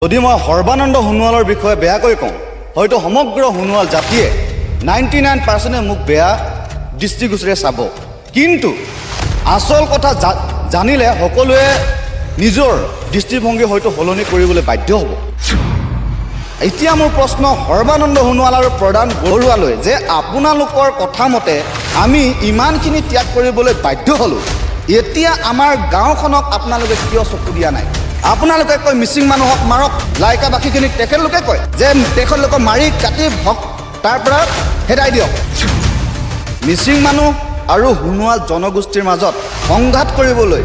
যদি মই সৰ্বানন্দ সোণোৱালৰ বিষয়ে বেয়াকৈ কওঁ, হয়তো সমগ্ৰ সোণোৱাল জাতিয়ে 99% মোক বেয়া দৃষ্টিগোচৰে চাব। কিন্তু আচল কথা জানিলে সকলোৱে নিজৰ দৃষ্টিভংগী হয়তো সলনি কৰিবলৈ বাধ্য হ'ব। এতিয়া মোৰ প্ৰশ্ন সৰ্বানন্দ সোণোৱাল আৰু প্ৰদান বৰুৱালৈ যে আপোনালোকৰ কথা মতে আমি ইমানখিনি ত্যাগ কৰিবলৈ বাধ্য হ'লোঁ, এতিয়া আমাৰ গাঁওখনক আপোনালোকে কিয় চকু দিয়া নাই? আপোনালোকে কয় মিচিং মানুহক মাৰক, লাইকাবাসীখিনিক তেখেতলোকে কয় যে তেখেতলোকক মাৰি কাটি তাৰ পৰা হেৰাই দিয়ক। মিচিং মানুহ আৰু সোণোৱাল জনগোষ্ঠীৰ মাজত সংঘাত কৰিবলৈ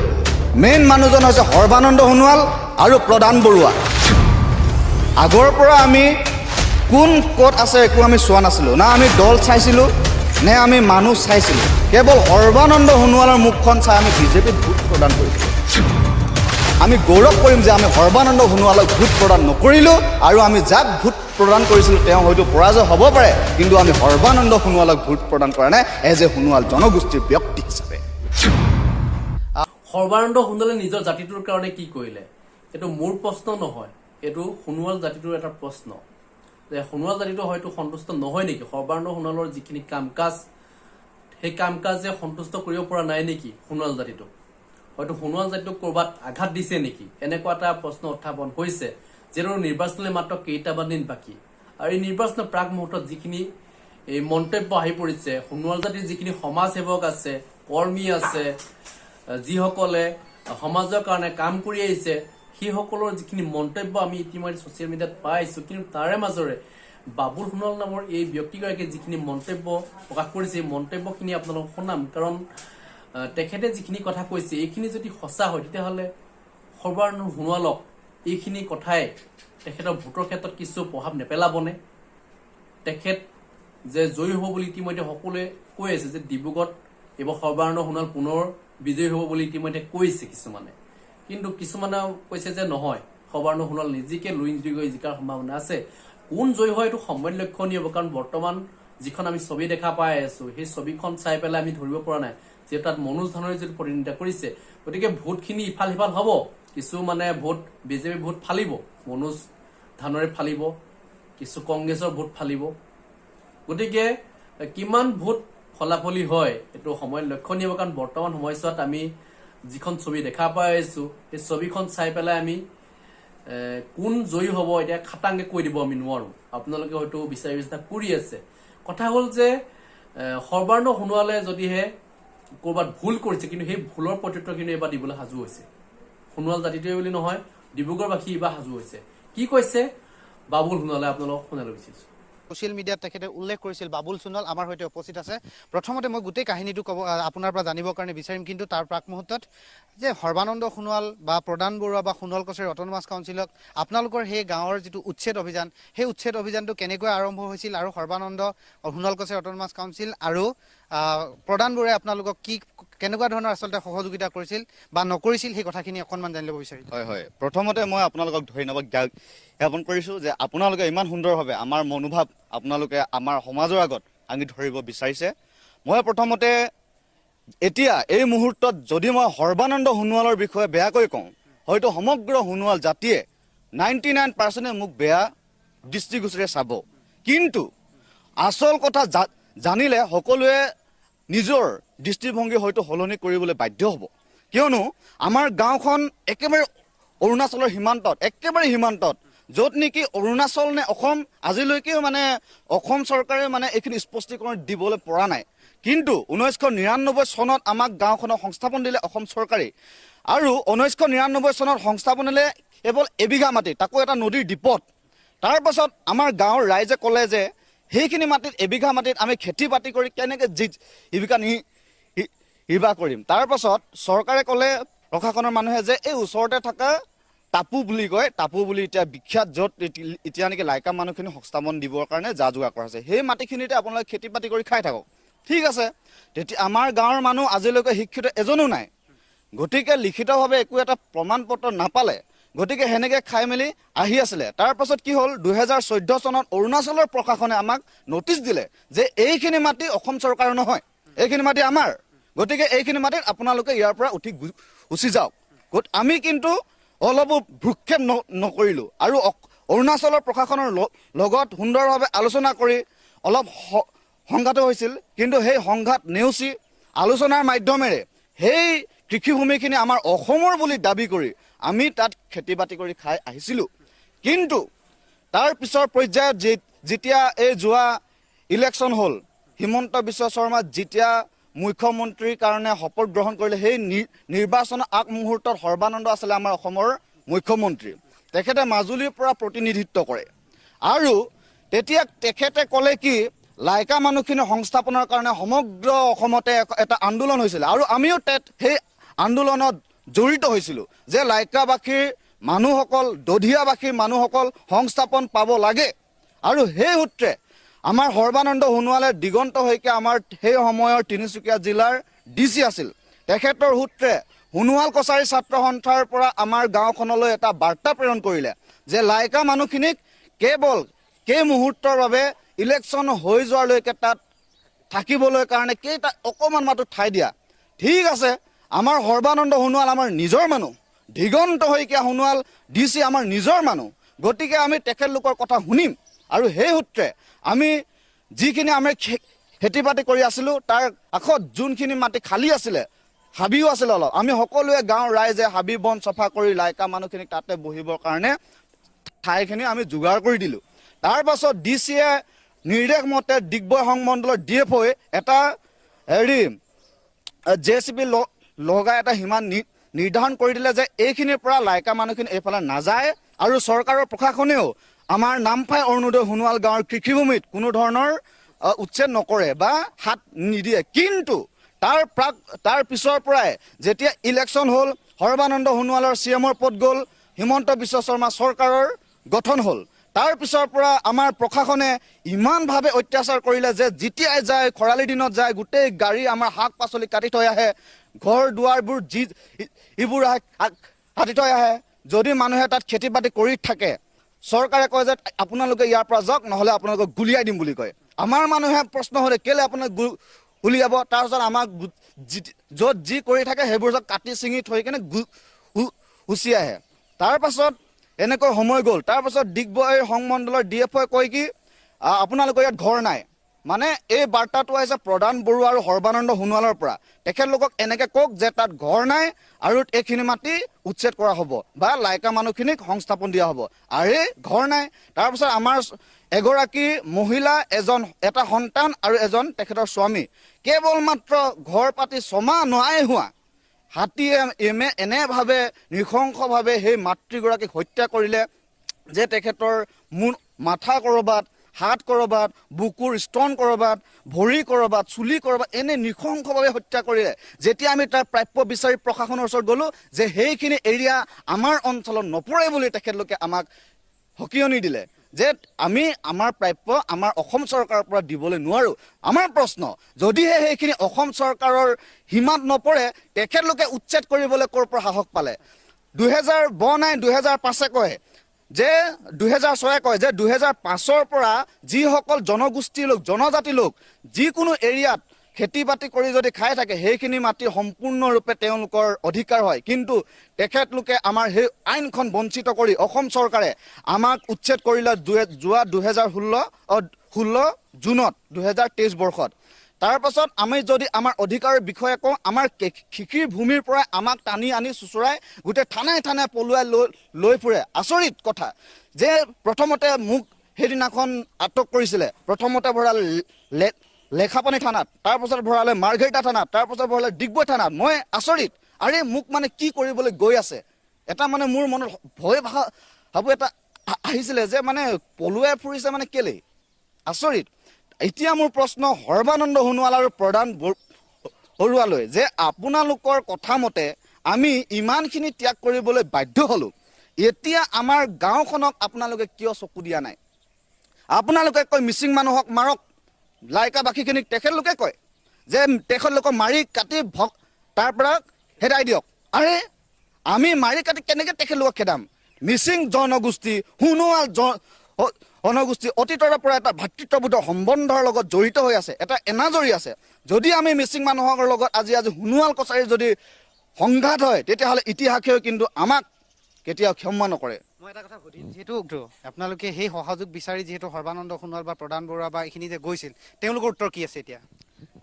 মেইন মানুহজন হৈছে সৰ্বানন্দ সোণোৱাল আৰু প্ৰদান বৰুৱা। আগৰ পৰা আমি কোন ক'ত আছে একো আমি চোৱা নাছিলোঁ, না আমি দল চাইছিলোঁ নে আমি মানুহ চাইছিলোঁ। কেৱল সৰ্বানন্দ সোণোৱালৰ মুখখন চাই আমি বিজেপিত ভোট প্ৰদান কৰিছিলোঁ। আমি গৌৰৱ কৰিম যে আমি সৰ্বানন্দ সোণোৱালক ভোট প্ৰদান নকৰিলোঁ, আৰু আমি যাক ভোট প্ৰদান কৰিছিলোঁ তেওঁ হয়তো পৰাজয় হ'ব পাৰে, কিন্তু আমি সৰ্বানন্দ সোণোৱালক ভোট প্ৰদান কৰা নাই এজ এ সোণোৱাল জনগোষ্ঠীৰ ব্যক্তি হিচাপে। সৰ্বানন্দ সোণোৱালে নিজৰ জাতিটোৰ কাৰণে কি কৰিলে? এইটো মোৰ প্ৰশ্ন নহয়, এইটো সোণোৱাল জাতিটোৰ এটা প্ৰশ্ন যে সোণোৱাল জাতিটো হয়তো সন্তুষ্ট নহয় নেকি? সৰ্বানন্দ সোণোৱালৰ যিখিনি কাম কাজ, সেই কাম কাজে সন্তুষ্ট কৰিব পৰা নাই নেকি সোণোৱাল জাতিটো? হয়তো সোণোৱাল জাতিটোক ক'ৰবাত আঘাত দিছে নেকি? এনেকুৱা এটা প্ৰশ্ন উত্থাপন হৈছে, যিহেতু নিৰ্বাচনলৈ মাত্ৰ কেইটামান দিন বাকী, আৰু এই নিৰ্বাচনৰ প্ৰাক মুহূৰ্তত যিখিনি এই মন্তব্য আহি পৰিছে, সোণোৱাল জাতিৰ যিখিনি সমাজ সেৱক আছে, কৰ্মী আছে, যিসকলে সমাজৰ কাৰণে কাম কৰি আহিছে, সেইসকলৰ যিখিনি মন্তব্য আমি ইতিমধ্যে ছচিয়েল মিডিয়াত পাই আহিছোঁ। কিন্তু তাৰে মাজৰে বাবুল সোণোৱাল নামৰ এই ব্যক্তিগৰাকীয়ে যিখিনি মন্তব্য প্ৰকাশ কৰিছে, এই মন্তব্যখিনি আপোনালোকক শুনাম। কাৰণ তেখেতে যিখিনি কথা কৈছে এইখিনি যদি সঁচা হয়, তেতিয়াহ'লে সৰ্বানন্দ সোণোৱালক এইখিনি কথাই তেখেতৰ ভোটৰ ক্ষেত্ৰত কিছু প্ৰভাৱ নেপেলাবনে? তেখেত যে জয়ী হ'ব বুলি ইতিমধ্যে সকলোৱে কৈ আছে, যে ডিব্ৰুগড়ত এইবাৰ সৰ্বানন্দ সোণোৱাল পুনৰ বিজয়ী হ'ব বুলি ইতিমধ্যে কৈছে কিছুমানে, কিন্তু কিছুমানে কৈছে যে নহয়, সৰ্বানন্দ সোণোৱাল নিজিকে লৈ গৈ জিকাৰ সম্ভাৱনা আছে। কোন জয়ী হয় এইটো সময় লক্ষণীয় হ'ব, কাৰণ বৰ্তমান যিখন আমি ছবি দেখা পাই আছো, সেই ছবিখন চাই পেলাই আমি ধৰিব পৰা নাই যে তাত মনোজ ধানৰে যিটো প্ৰতিনিধিত্ব কৰিছে। গতিকে ভোটখিনি ইফাল সিফাল হ'ব, কিছু মানে ভোট বিজেপি ভোট ফালিব, মনোজ ধানৰে ফালিব, কিছু কংগ্ৰেছৰ ভোট ফালিব। গতিকে কিমান ভোট ফলাফলি হয় এইটো সময় লক্ষণীয় হ'ব, কাৰণ বৰ্তমান সময়ছোৱাত আমি যিখন ছবি দেখা পাই আছো, সেই ছবিখন চাই পেলাই আমি কোন জয়ী হ'ব এতিয়া খাটাংকে কৈ দিব আমি নোৱাৰো। আপোনালোকে হয়তো বিচাৰি কৰি আছে। কথা হ'ল যে সৰ্বানন্দ সোণোৱালে যদিহে ক'ৰবাত ভুল কৰিছে, কিন্তু সেই ভুলৰ প্ৰত্যুত্তৰ কিন্তু এইবাৰ দিবলৈ সাজু হৈছে। সোণোৱাল জাতিটোৱে বুলি নহয়, ডিব্ৰুগড়বাসী এইবাৰ সাজু হৈছে। কি কৈছে বাবুল সোণোৱালে আপোনালোকক শুনাবলৈ বিচাৰিছো। ছ'চিয়েল মিডিয়াত তেখেতে উল্লেখ কৰিছিল। বাবুল সোণোৱাল আমাৰ সৈতে উপস্থিত আছে। প্ৰথমতে মই গোটেই কাহিনীটো আপোনাৰ পৰা জানিবৰ কাৰণে বিচাৰিম, কিন্তু তাৰ প্ৰাক মুহূৰ্তত যে সৰ্বানন্দ সোণোৱাল বা প্ৰদান বৰুৱা বা সোণোৱাল কছাৰী অট'নমাছ কাউন্সিলক আপোনালোকৰ সেই গাঁৱৰ যিটো উচ্ছেদ অভিযান, সেই উচ্ছেদ অভিযানটো কেনেকৈ আৰম্ভ হৈছিল, আৰু সৰ্বানন্দ সোণোৱাল কছাৰী অট'নমাছ কাউন্সিল আৰু প্ৰদান বৰুৱাই আপোনালোকক কেনেকুৱা ধৰণৰ আচলতে সহযোগিতা কৰিছিল বা নকৰিছিল, সেই কথাখিনি অকণমান জানি ল'ব বিচাৰিছোঁ। হয়, প্ৰথমতে মই আপোনালোকক ধন্যবাদ জ্ঞাপন কৰিছোঁ যে আপোনালোকে ইমান সুন্দৰভাৱে আমাৰ মনোভাৱ আপোনালোকে আমাৰ সমাজৰ আগত আনি ধৰিব বিচাৰিছে। মই প্ৰথমতে এতিয়া এই মুহূৰ্তত যদি মই সৰ্বানন্দ সোণোৱালৰ বিষয়ে বেয়াকৈ কওঁ, হয়তো সমগ্ৰ সোণোৱাল জাতিয়ে 99% মোক বেয়া দৃষ্টিগোচৰে চাব। কিন্তু আচল কথা জানিলে সকলোৱে নিজৰ দৃষ্টিভংগী হয়তো সলনি কৰিবলৈ বাধ্য হ'ব। কিয়নো আমাৰ গাঁওখন একেবাৰে অৰুণাচলৰ সীমান্তত, একেবাৰে সীমান্তত, য'ত নেকি অৰুণাচল নে অসম আজিলৈকেও মানে অসম চৰকাৰে মানে এইখিনি স্পষ্টীকৰণ দিবলৈ পৰা নাই। কিন্তু 1999 চনত আমাক গাঁওখনক সংস্থাপন দিলে অসম চৰকাৰে, আৰু 1999 চনত সংস্থাপন দিলে কেৱল এবিঘা মাটি, তাকো এটা নদীৰ দ্বীপত। তাৰ পাছত আমাৰ গাঁৱৰ ৰাইজে ক'লে যে সেইখিনি মাটিত, এবিঘা মাটিত আমি খেতি বাতি কৰি কেনেকৈ জীৱিকা নিৰ্বাহ কৰিম। তাৰ পাছত চৰকাৰে ক'লে, প্ৰশাসনৰ মানুহে, যে এই ওচৰতে থকা টাপু বুলি কয়, টাপু বুলি এতিয়া বিখ্যাত, য'ত এতিয়া নেকি লাইকা মানুহখিনি সংস্থাপন দিবৰ কাৰণে যা যোগাৰ কৰা হৈছে, সেই মাটিখিনিতে আপোনালোকে খেতি বাতি কৰি খাই থাকক। ঠিক আছে। তেতিয়া আমাৰ গাঁৱৰ মানুহ আজিলৈকে শিক্ষিত এজনো নাই, গতিকে লিখিতভাৱে একো এটা প্ৰমাণ পত্ৰ নাপালে, গতিকে সেনেকৈ খাই মেলি আহি আছিলে। তাৰ পাছত কি হ'ল, 2014 চনত অৰুণাচলৰ প্ৰশাসনে আমাক নটিচ দিলে যে এইখিনি মাটি অসম চৰকাৰৰ নহয়, এইখিনি মাটি আমাৰ, গতিকে এইখিনি মাটিত আপোনালোকে ইয়াৰ পৰা উঠি গুচি যাওক। আমি কিন্তু অলপো ভ্ৰূক্ষেপ নকৰিলোঁ আৰু অৰুণাচলৰ প্ৰশাসনৰ লগত সুন্দৰভাৱে আলোচনা কৰি অলপ সংঘাত হৈছিল, কিন্তু সেই সংঘাত নেওচি আলোচনাৰ মাধ্যমেৰে সেই কৃষিভূমিখিনি আমাৰ অসমৰ বুলি দাবী কৰি আমি তাত খেতি বাতি কৰি খাই আহিছিলোঁ। কিন্তু তাৰ পিছৰ পৰ্যায়ত যেতিয়া এই যোৱা ইলেকশ্যন হ'ল, হিমন্ত বিশ্ব শৰ্মা যেতিয়া মুখ্যমন্ত্ৰীৰ কাৰণে শপত গ্ৰহণ কৰিলে, সেই নিৰ্বাচনৰ আগমুহূৰ্তত সৰ্বানন্দ আছিলে আমাৰ অসমৰ মুখ্যমন্ত্ৰী। তেখেতে মাজুলীৰ পৰা প্ৰতিনিধিত্ব কৰে আৰু তেতিয়া তেখেতে ক'লে কি লাইকা মানুহখিনি সংস্থাপনৰ কাৰণে সমগ্ৰ অসমতে এটা আন্দোলন হৈছিলে আৰু আমিও সেই আন্দোলনত জড়িত হৈছিলোঁ যে লাইকাবাসীৰ মানুহসকল, দধিয়াবাসীৰ মানুহসকল সংস্থাপন পাব লাগে। আৰু সেই সূত্ৰে আমাৰ সৰ্বানন্দ সোণোৱালে দিগন্ত শইকীয়া আমাৰ সেই সময়ৰ তিনিচুকীয়া জিলাৰ DC আছিল। তেখেতৰ সূত্ৰে সোণোৱাল কছাৰী ছাত্ৰ সন্থাৰ পৰা আমাৰ গাঁওখনলৈ এটা বাৰ্তা প্ৰেৰণ কৰিলে যে লাইকা মানুহখিনিক কেৱল কেই মুহূৰ্তৰ বাবে ইলেকশ্যন হৈ যোৱালৈকে তাত থাকিবলৈ কাৰণে কেইটা অকণমান মাত্ৰ ঠাই দিয়া। ঠিক আছে, আমাৰ সৰ্বানন্দ সোণোৱাল আমাৰ নিজৰ মানুহ, দিগন্ত শইকীয়া সোণোৱাল DC আমাৰ নিজৰ মানুহ, গতিকে আমি তেখেতলোকৰ কথা শুনিম। আৰু সেই সূত্ৰে আমি যিখিনি আমি খেতি বাতি কৰি আছিলোঁ তাৰ কাষত যোনখিনি মাটি খালী আছিলে, হাবিও আছিলে অলপ, আমি সকলোৱে গাঁৱৰ ৰাইজে হাবি বন চফা কৰি লাইকা মানুহখিনিক তাতে বহিবৰ কাৰণে ঠাইখিনি আমি যোগাৰ কৰি দিলোঁ। তাৰ পাছত DCয়ে নিৰ্দেশ মতে ডিগবৈ সংমণ্ডলৰ DFOই এটা JCB লগাই এটা সীমা নিৰ্ধাৰণ কৰি দিলে যে এইখিনিৰ পৰা লাইকা মানুহখিনি এইফালে নাযায় আৰু চৰকাৰৰ প্ৰশাসনেও আমাৰ নামফাই অৰুণোদয় সোণোৱাল গাঁৱৰ কৃষিভূমিত কোনো ধৰণৰ উচ্ছেদ নকৰে বা হাত নিদিয়ে। কিন্তু তাৰ পিছৰ পৰাই যেতিয়া ইলেকশ্যন হ'ল, সৰ্বানন্দ সোণোৱালৰ CMৰ পদ গ'ল, হিমন্ত বিশ্ব শৰ্মা চৰকাৰৰ গঠন হ'ল, তাৰ পিছৰ পৰা আমাৰ প্ৰশাসনে ইমানভাৱে অত্যাচাৰ কৰিলে যে যেতিয়াই যায় খৰালি দিনত যায় গোটেই গাড়ী আমাৰ শাক পাচলি কাটি থৈ আহে, ঘৰ দুৱাৰবোৰ এইবোৰ কাটি থৈ আহে। যদি মানুহে তাত খেতি বাতি কৰি থাকে চৰকাৰে কয় যে আপোনালোকে ইয়াৰ পৰা যাওক, নহ'লে আপোনালোকক গুলিয়াই দিম বুলি কয়। আমাৰ মানুহে প্ৰশ্ন হ'লে কেলে আপোনাক গুলিয়াব? তাৰপিছত আমাক য'ত যি কৰি থাকে সেইবোৰ কাটি ছিঙি থৈ কিনে গুচি আহে। তাৰপাছত এনেকৈ সময় গ'ল। তাৰপাছত ডিগবৈ সংমণ্ডলৰ DFOই কয় কি আপোনালোকৰ ইয়াত ঘৰ নাই। মানে এই বাৰ্তাটো আহিছে প্ৰধান বড়ো আৰু সৰ্বানন্দ সোণোৱালৰ পৰা। তেখেতলোকক এনেকৈ কওক যে তাত ঘৰ নাই আৰু এইখিনি মাটি উচ্ছেদ কৰা হ'ব বা লাইকা মানুহখিনিক সংস্থাপন দিয়া হ'ব। আৰে ঘৰ নাই। তাৰপিছত আমাৰ এগৰাকী মহিলা, এটা সন্তান আৰু এজন তেখেতৰ স্বামী, কেৱল মাত্ৰ ঘৰ পাতি 6 মাহ নাই হোৱা হাতীয়ে এনেভাৱে নৃশংসভাৱে সেই মাতৃগৰাকীক হত্যা কৰিলে যে তেখেতৰ মাথা ক'ৰবাত, হাত ক'ৰবাত, বুকুৰ স্তন ক'ৰবাত, ভৰি ক'ৰবাত, চুলি ক'ৰবাত, এনে নৃশংসভাৱে হত্যা কৰিলে। যেতিয়া আমি তাৰ প্ৰাপ্য বিচাৰি প্ৰশাসনৰ ওচৰত গ'লোঁ যে সেইখিনি এৰিয়া আমাৰ অঞ্চলত নপৰে বুলি তেখেতলোকে আমাক সকীয়নি দিলে যে আমি আমাৰ প্ৰাপ্য আমাৰ অসম চৰকাৰৰ পৰা দিবলৈ নোৱাৰোঁ। আমাৰ প্ৰশ্ন, যদিহে সেইখিনি অসম চৰকাৰৰ সীমাত নপৰে তেখেতলোকে উচ্ছেদ কৰিবলৈ ক'ৰ পৰা সাহস পালে? 2005 কয় যে 2006 কয় যে 2005ৰ পৰা যিসকল জনগোষ্ঠীৰ লোক, জনজাতি লোক যিকোনো এৰিয়াত খেতি বাতি কৰি যদি খাই থাকে সেইখিনি মাটি সম্পূৰ্ণৰূপে তেওঁলোকৰ অধিকাৰ হয়। কিন্তু তেখেতলোকে আমাৰ সেই আইনখন বঞ্চিত কৰি অসম চৰকাৰে আমাক উচ্ছেদ কৰিলে যোৱা 2016 জুনত 2023 বৰ্ষত। তাৰপাছত আমি যদি আমাৰ অধিকাৰৰ বিষয়ে কওঁ, আমাৰ কৃষিৰ ভূমিৰ পৰাই আমাক টানি আনি চুচৰাই গোটেই থানাই থানাই পলুৱাই লৈ ফুৰে। আচৰিত কথা যে প্ৰথমতে মোক সেইদিনাখন আটক কৰিছিলে, প্ৰথমতে ভৰালে লেখাপানী থানাত, তাৰপাছত ভৰালে মাৰ্ঘেৰিটা থানাত, তাৰপাছত ভৰালে ডিগবৈ থানাত। মই আচৰিত, আৰে মোক মানে কি কৰিবলৈ গৈ আছে? এটা মানে মোৰ মনত ভয় ভাবো এটা আহিছিলে যে মানে পলুৱাই ফুৰিছে মানে কেলেই? আচৰিত। এতিয়া মোৰ প্ৰশ্ন সৰ্বানন্দ সোণোৱাল আৰু প্ৰধান বৰুৱালৈ যে আপোনালোকৰ কথা মতে আমি ইমানখিনি ত্যাগ কৰিবলৈ বাধ্য হ'লোঁ, এতিয়া আমাৰ গাঁওখনক আপোনালোকে কিয় চকু দিয়া নাই? আপোনালোকে কয় মিচিং মানুহক মাৰক, লাইকাবাসীখিনিক তেখেতলোকে কয় যে তেখেতলোকক মাৰি কাটি তাৰ পৰা খেদাই দিয়ক। আৰে আমি মাৰি কাটি কেনেকৈ তেখেতলোকক খেদাম? মিচিং জনগোষ্ঠী, সোণোৱাল জনগোষ্ঠী অতীতৰ পৰা এটা ভাতৃত্ববোধ সম্বন্ধৰ লগত জড়িত হৈ আছে, এটা এনাজৰি আছে। যদি আমি মিচিং মানুহৰ লগত আজি সোণোৱাল কছাৰীৰ যদি সংঘাত হয় তেতিয়াহ'লে ইতিহাসেও কিন্তু আমাক কেতিয়াও ক্ষমা নকৰে। মই এটা কথা সুধিম, যিহেতু আপোনালোকে সেই সহযোগ বিচাৰি যিহেতু সৰ্বানন্দ সোণোৱাল বা প্ৰদান বৰুৱা বা এইখিনি যে গৈছিল, তেওঁলোকৰ উত্তৰ কি আছে এতিয়া?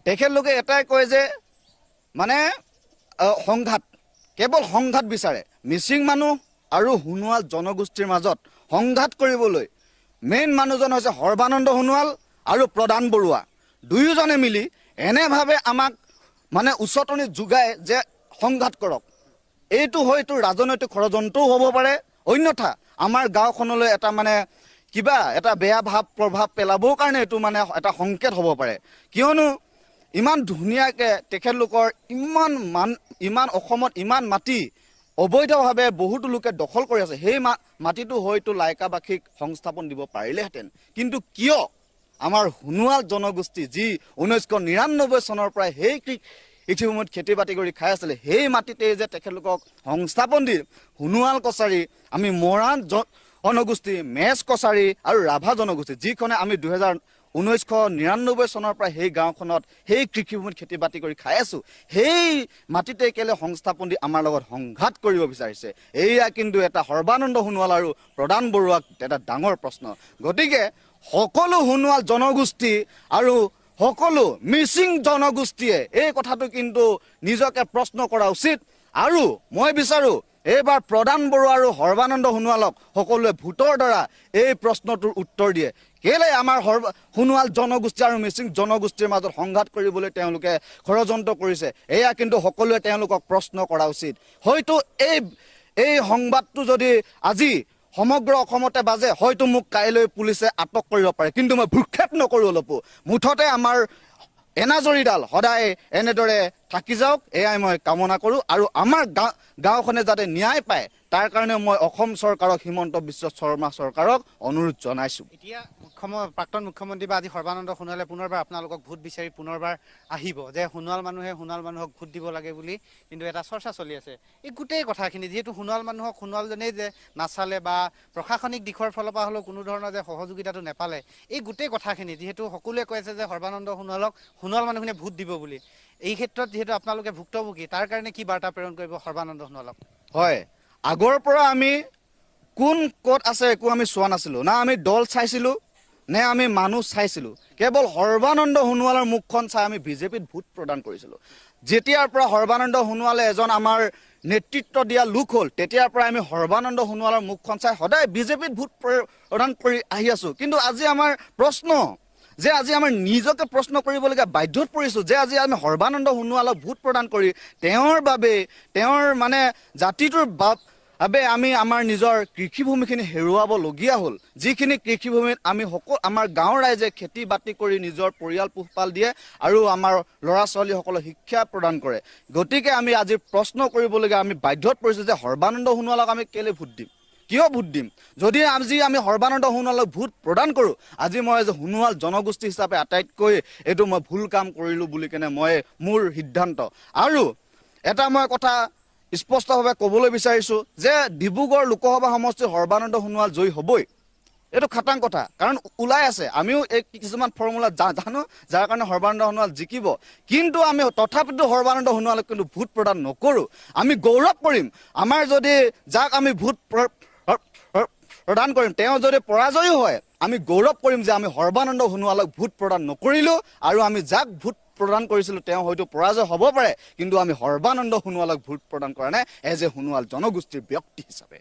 তেখেতলোকে এটাই কয় যে মানে সংঘাত, কেৱল সংঘাত বিচাৰে। মিচিং মানুহ আৰু সোণোৱাল জনগোষ্ঠীৰ মাজত সংঘাত কৰিবলৈ মেইন মানুহজন হৈছে সৰ্বানন্দ সোণোৱাল আৰু প্ৰদান বৰুৱা। দুয়োজনে মিলি এনেভাৱে আমাক মানে উচতনি যোগায় যে সংঘাত কৰক। এইটো হয়তো ৰাজনৈতিক ষড়যন্ত্ৰও হ'ব পাৰে, অন্যথা আমাৰ গাঁওখনলৈ এটা মানে কিবা এটা বেয়া প্ৰভাৱ পেলাবৰ কাৰণে এইটো মানে এটা সংকেত হ'ব পাৰে। কিয়নো ইমান ধুনীয়াকৈ তেখেতলোকৰ ইমান অসমত ইমান মাটি অবৈধভাৱে বহুতো লোকে দখল কৰি আছে, সেই মাটিটো হয়তো লাইকাবাসীক সংস্থাপন দিব পাৰিলেহেঁতেন। কিন্তু কিয় আমাৰ সোণোৱাল জনগোষ্ঠী যি 1999 চনৰ পৰাই সেই কৃষিভূমিত খেতি বাতি কৰি খাই আছিলে, সেই মাটিতেই যে তেখেতলোকক সংস্থাপন দি সোণোৱাল কছাৰী, আমি মৰাণ জনগোষ্ঠী, মেচ কছাৰী আৰু ৰাভা জনগোষ্ঠী, যিখনে আমি 1999 চনৰ পৰা সেই গাঁওখনত সেই কৃষিভূমিত খেতি বাতি কৰি খাই আছোঁ, সেই মাটিতে কেলে সংস্থাপন দি আমাৰ লগত সংঘাত কৰিব বিচাৰিছে? এয়া কিন্তু এটা সৰ্বানন্দ সোণোৱাল আৰু প্ৰদান বৰুৱাক এটা ডাঙৰ প্ৰশ্ন। গতিকে সকলো সোণোৱাল জনগোষ্ঠী আৰু সকলো মিচিং জনগোষ্ঠীয়ে এই কথাটো কিন্তু নিজকে প্ৰশ্ন কৰা উচিত। আৰু মই বিচাৰোঁ এইবাৰ প্ৰদান বৰুৱা আৰু সৰ্বানন্দ সোণোৱালক সকলোৱে ভোটৰ দ্বাৰা এই প্ৰশ্নটোৰ উত্তৰ দিয়ে। কেলে আমাৰ সোণোৱাল জনগোষ্ঠী আৰু মিচিং জনগোষ্ঠীৰ মাজত সংঘাত কৰিবলৈ তেওঁলোকে ষড়যন্ত্ৰ কৰিছে, এয়া কিন্তু সকলোৱে তেওঁলোকক প্ৰশ্ন কৰা উচিত। হয়তো এই সংবাদটো যদি আজি সমগ্ৰ অসমতে বাজে, হয়তো মোক কাইলৈ পুলিচে আটক কৰিব পাৰে, কিন্তু মই ভ্ৰূক্ষেপ নকৰোঁ অলপো। মুঠতে আমাৰ এনাজৰীডাল সদায় এনেদৰে থাকি যাওক, এয়াই মই কামনা কৰোঁ। আৰু আমাৰ গাঁওখনে যাতে ন্যায় পায় তাৰ কাৰণে মই অসম চৰকাৰক, হিমন্ত বিশ্ব শৰ্মা চৰকাৰক অনুৰোধ জনাইছোঁ। এতিয়া প্ৰাক্তন মুখ্যমন্ত্ৰী বা আজি সৰ্বানন্দ সোণোৱালে পুনৰবাৰ আপোনালোকক ভোট বিচাৰি পুনৰবাৰ আহিব যে সোণোৱাল মানুহক ভোট দিব লাগে বুলি কিন্তু এটা চৰ্চা চলি আছে। এই গোটেই কথাখিনি যিহেতু সোণোৱাল মানুহক সোণোৱালজনেই যে নাচালে বা প্ৰশাসনিক দিশৰ ফালৰ পৰা হ'লেও কোনো ধৰণৰ যে সহযোগিতাটো নেপালে, এই গোটেই কথাখিনি যিহেতু সকলোৱে কৈ আছে যে সৰ্বানন্দ সোণোৱালক সোণোৱাল মানুহখিনিয়ে ভোট দিব বুলি, এই ক্ষেত্ৰত যিহেতু আপোনালোকে ভুক্তভোগী, তাৰ কাৰণে কি বাৰ্তা প্ৰেৰণ কৰিব সৰ্বানন্দ সোণোৱালক? হয়, আগৰ পৰা আমি কোন ক'ত আছে একো আমি চোৱা নাছিলোঁ, না আমি দল চাইছিলোঁ নে আমি মানুহ চাইছিলোঁ। কেৱল সৰ্বানন্দ সোণোৱালৰ মুখখন চাই আমি বিজেপিত ভোট প্ৰদান কৰিছিলোঁ। যেতিয়াৰ পৰা সৰ্বানন্দ সোণোৱালে এজন আমাৰ নেতৃত্ব দিয়া লোক হ'ল, তেতিয়াৰ পৰা আমি সৰ্বানন্দ সোণোৱালৰ মুখখন চাই সদায় বিজেপিত ভোট প্ৰদান কৰি আহি আছোঁ। কিন্তু আজি আমাৰ প্ৰশ্ন যে আজি আমাৰ নিজকে প্ৰশ্ন কৰিবলগীয়া বাধ্যত পৰিছোঁ যে আজি আমি সৰ্বানন্দ সোণোৱালক ভোট প্ৰদান কৰি তেওঁৰ বাবে, তেওঁৰ মানে জাতিটোৰ বাবে আমি আমাৰ নিজৰ কৃষিভূমিখিনি হেৰুৱাবলগীয়া হ'ল। যিখিনি কৃষিভূমিত আমি আমাৰ গাঁৱৰ ৰাইজে খেতি বাতি কৰি নিজৰ পৰিয়াল পোহপাল দিয়ে আৰু আমাৰ ল'ৰা ছোৱালীসকলক শিক্ষা প্ৰদান কৰে। গতিকে আমি আজি প্ৰশ্ন কৰিবলগীয়া আমি বাধ্যত পৰিছোঁ যে সৰ্বানন্দ সোণোৱালক আমি কেলৈ ভোট দিম, কিয় ভোট দিম? যদি আজি আমি সৰ্বানন্দ সোণোৱালক ভোট প্ৰদান কৰোঁ, আজি মই যে সোণোৱাল জনগোষ্ঠী হিচাপে আটাইতকৈ এইটো মই ভুল কাম কৰিলোঁ বুলি কেনে মোৰ সিদ্ধান্ত। আৰু এটা মই কথা স্পষ্টভাৱে ক'বলৈ বিচাৰিছোঁ যে ডিব্ৰুগড় লোকসভা সমষ্টিত সৰ্বানন্দ সোণোৱাল জয়ী হ'বই, এইটো খাটাং কথা। কাৰণ ওলাই আছে, আমিও এই কিছুমান ফৰ্মুলা জানো যাৰ কাৰণে সৰ্বানন্দ সোণোৱাল জিকিব। কিন্তু আমি তথাপিতো সৰ্বানন্দ সোণোৱালক কিন্তু ভোট প্ৰদান নকৰোঁ। আমি গৌৰৱ কৰিম আমাৰ যদি যাক আমি ভোট প্ৰদান কৰিম তেওঁ যদি পৰাজয়ো হয়, আমি গৌৰৱ কৰিম যে আমি সৰ্বানন্দ সোণোৱালক ভোট প্ৰদান নকৰিলোঁ। আৰু আমি যাক ভোট প্ৰদান কৰিছিলোঁ তেওঁ হয়তো পৰাজয় হ'ব পাৰে, কিন্তু আমি সৰ্বানন্দ সোণোৱালক ভোট প্ৰদান কৰা নাই এজ এ সোণোৱাল জনগোষ্ঠীৰ ব্যক্তি হিচাপে।